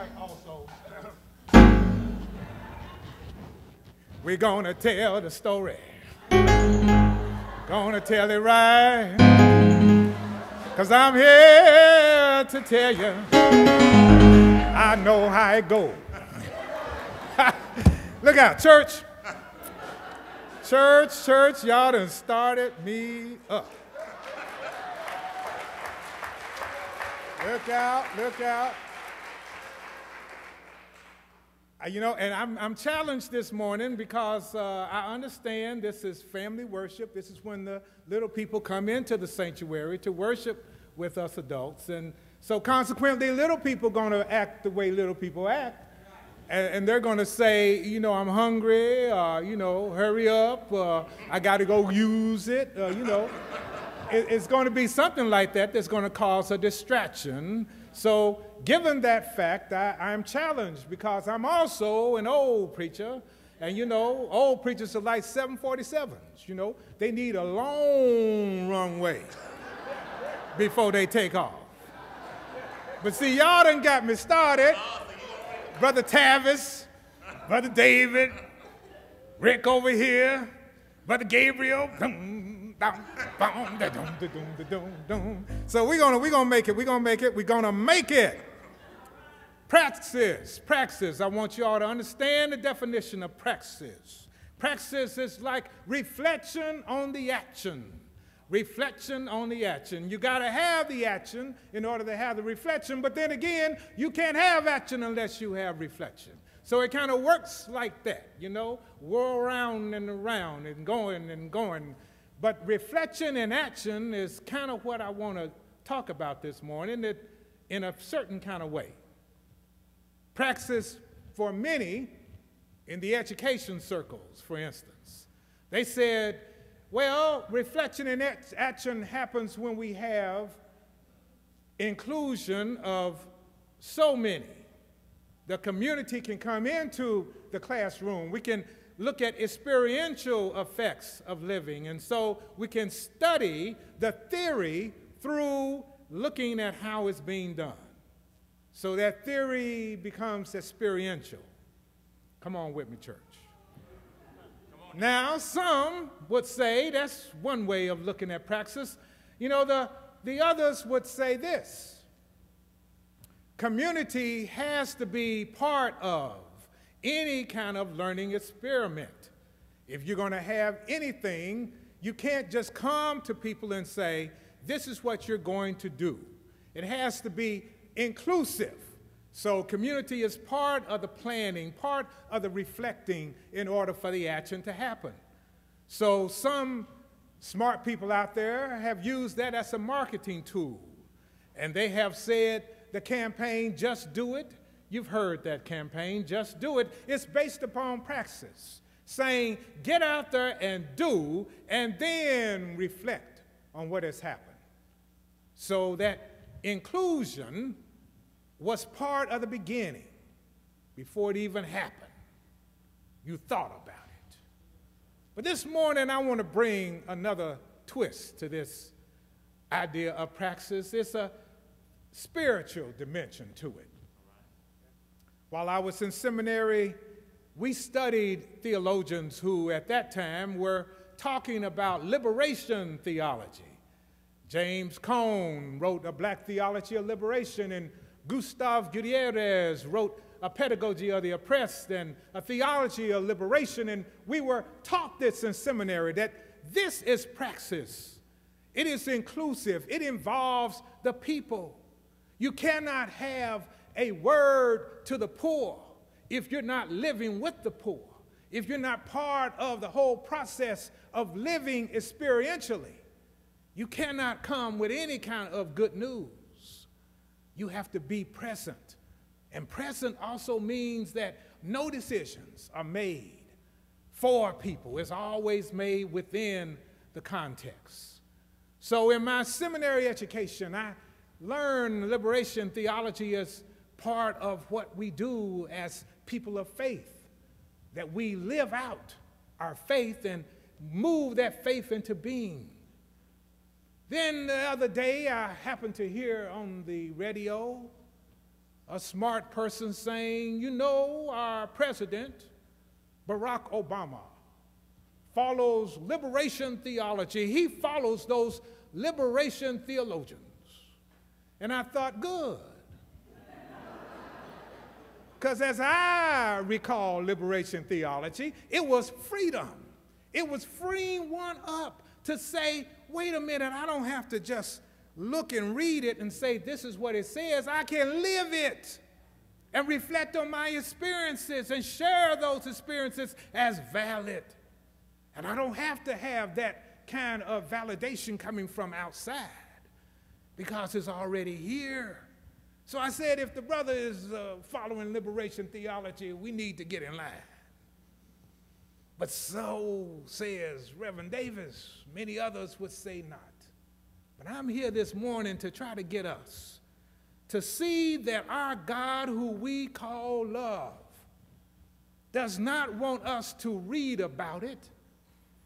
right also. We're gonna tell the story. Gonna tell it right. 'Cause I'm here to tell you, I know how it goes. Look out, church. Church, y'all done started me up. Look out. You know, and I'm challenged this morning because I understand this is family worship. This is when the little people come into the sanctuary to worship with us adults. And so consequently, little people are going to act the way little people act. And they're going to say, you know, I'm hungry, you know, hurry up, I got to go use it, you know. It's going to be something like that that's going to cause a distraction. So given that fact, I'm challenged because I'm also an old preacher. And, you know, old preachers are like 747s, you know. They need a long runway before they take off. But see, y'all done got me started. Brother Tavis, Brother David, Rick over here, Brother Gabriel. So we're gonna make it. Praxis. I want you all to understand the definition of praxis. Praxis is like reflection on the action. Reflection on the action. You got to have the action in order to have the reflection, but then again, you can't have action unless you have reflection. So it kind of works like that, you know, whirl around and around and going and going. But reflection and action is kind of what I want to talk about this morning in a certain kind of way. Praxis for many in the education circles, for instance, they said, well, reflection and action happens when we have inclusion of so many. The community can come into the classroom. We can look at experiential effects of living, and so we can study the theory through looking at how it's being done. So that theory becomes experiential. Come on with me, church. Now, some would say that's one way of looking at praxis. You know, the others would say this. Community has to be part of any kind of learning experiment. If you're going to have anything, you can't just come to people and say, this is what you're going to do. It has to be inclusive. So community is part of the planning, part of the reflecting in order for the action to happen. So some smart people out there have used that as a marketing tool. And they have said the campaign, Just Do It. You've heard that campaign, Just Do It. It's based upon praxis, saying get out there and do, and then reflect on what has happened. So that inclusion was part of the beginning before it even happened. You thought about it. But this morning I want to bring another twist to this idea of praxis. It's a spiritual dimension to it. While I was in seminary, we studied theologians who at that time were talking about liberation theology. James Cone wrote A Black Theology of Liberation, and Gustav Gutierrez wrote A Pedagogy of the Oppressed and A Theology of Liberation, and we were taught this in seminary, that this is praxis. It is inclusive. It involves the people. You cannot have a word to the poor if you're not living with the poor, if you're not part of the whole process of living experientially. You cannot come with any kind of good news. You have to be present. And present also means that no decisions are made for people. It's always made within the context. So in my seminary education, I learned liberation theology as part of what we do as people of faith, that we live out our faith and move that faith into being. Then the other day, I happened to hear on the radio a smart person saying, you know, our president, Barack Obama, follows liberation theology. He follows those liberation theologians. And I thought, good. Because as I recall liberation theology, it was freedom. It was freeing one up to say, wait a minute, I don't have to just look and read it and say, this is what it says. I can live it and reflect on my experiences and share those experiences as valid. And I don't have to have that kind of validation coming from outside because it's already here. So I said, if the brother is following liberation theology, we need to get in line. But so says Reverend Davis, many others would say not. But I'm here this morning to try to get us to see that our God, who we call love, does not want us to read about it,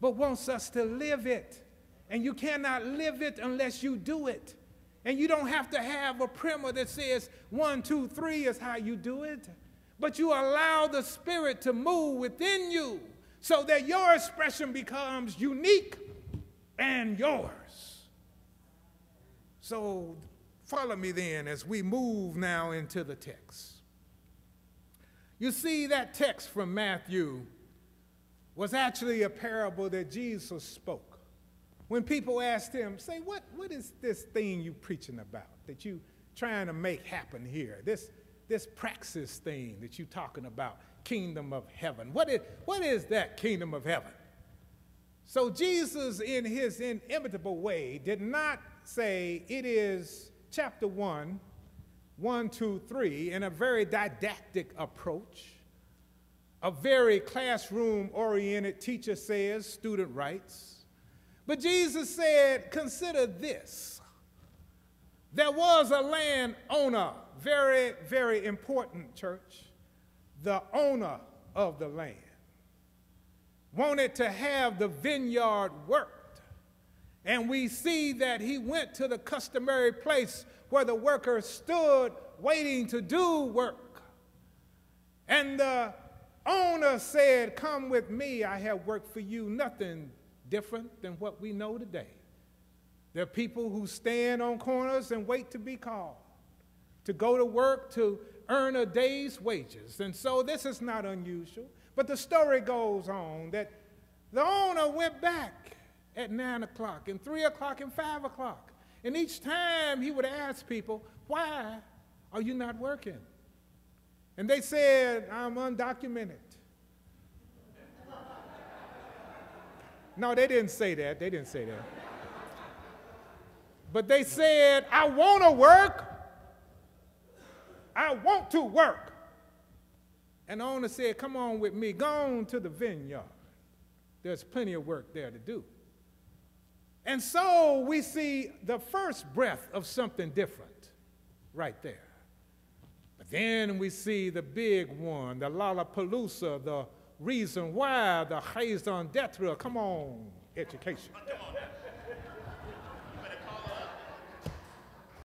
but wants us to live it. And you cannot live it unless you do it. And you don't have to have a primer that says 1, 2, 3 is how you do it, but you allow the Spirit to move within you so that your expression becomes unique and yours. So follow me then as we move now into the text. You see, that text from Matthew was actually a parable that Jesus spoke. When people asked him, say, what is this thing you preaching about that you trying to make happen here? This praxis thing that you talking about, kingdom of heaven. What is that kingdom of heaven? So Jesus, in his inimitable way, did not say it is chapter 1, 1, 2, 3, in a very didactic approach. A very classroom-oriented teacher says, student writes. But Jesus said, consider this. There was a landowner, very, very important, church. The owner of the land wanted to have the vineyard worked. And we see that he went to the customary place where the workers stood waiting to do work. And the owner said, come with me, I have work for you. Nothing different than what we know today. There are people who stand on corners and wait to be called, to go to work to earn a day's wages. And so this is not unusual. But the story goes on that the owner went back at 9 o'clock and 3 o'clock and 5 o'clock. And each time he would ask people, why are you not working? And they said, I'm undocumented. No, they didn't say that. They didn't say that. But they said, I want to work. I want to work. And the owner said, come on with me. Go on to the vineyard. There's plenty of work there to do. And so we see the first breath of something different right there. But then we see the big one, the Lollapalooza, the reason why, the raison d'etre. Come on, education.